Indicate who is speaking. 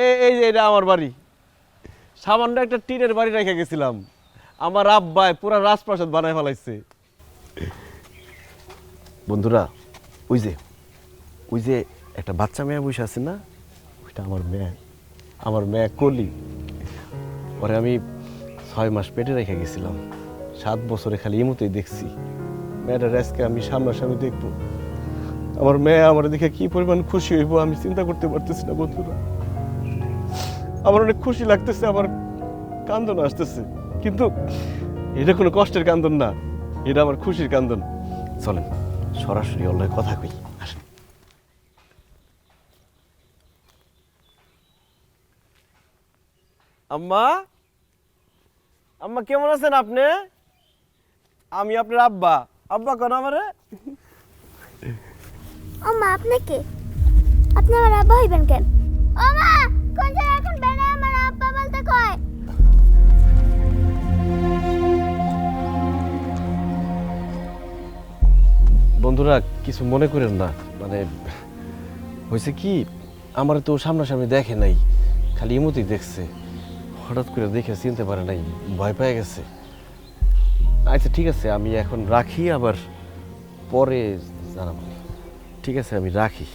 Speaker 1: এই যে এটা আমার বাড়ি। সামান্য একটা টিনের বাড়ি রেখে গেছিলাম, আমার আব্বাই পুরা রাজপ্রাসাদ বানায় ফেলাইছে। বন্ধুরা, ওই যে একটা বাচ্চা মেয়ে বসে আছে না, ওইটা আমার মেয়ে কলি। পরে আমি 6 মাস পেটে রেখে গেছিলাম, 7 বছরে খালি এমতেই দেখছি। মেয়েটার আজকে আমি সামনাসামনি দেখবো। আমার মেয়ে আমার দেখে কি পরিমাণ খুশি হইব আমি চিন্তা করতে পারতেছি না বন্ধুরা। আমার অনেক খুশি লাগতেছে, আমার কান্দন আসতেছে, কিন্তু এটা কোনো কষ্টের কান্দন না, এটা আমার খুশির কান্দন। চলেন সরাসরি ওর লগে কথা কই, আসেন। আম্মা, আম্মা কেমন আছেন আপনি? আমি আপনার আব্বা। আব্বা কোন আমারে?
Speaker 2: ও মা, আপনি কে? আপনি আমার আব্বা হইবেন কেন? ও মা, কোন জায়গায় এখন বেড়ে আমার আব্বা বলতে কয়?
Speaker 1: বন্ধুরা কিছু মনে করেন না, মানে হয়েছে কি, আমার তো সামনাসামনি দেখে নাই, খালি ইমোতেই দেখছে। হঠাৎ করে দেখে চিনতে পারে নাই, ভয় পেয়ে গেছে। আচ্ছা ঠিক আছে, আমি এখন রাখি, আবার পরে জানাবো। ঠিক আছে, আমি রাখি।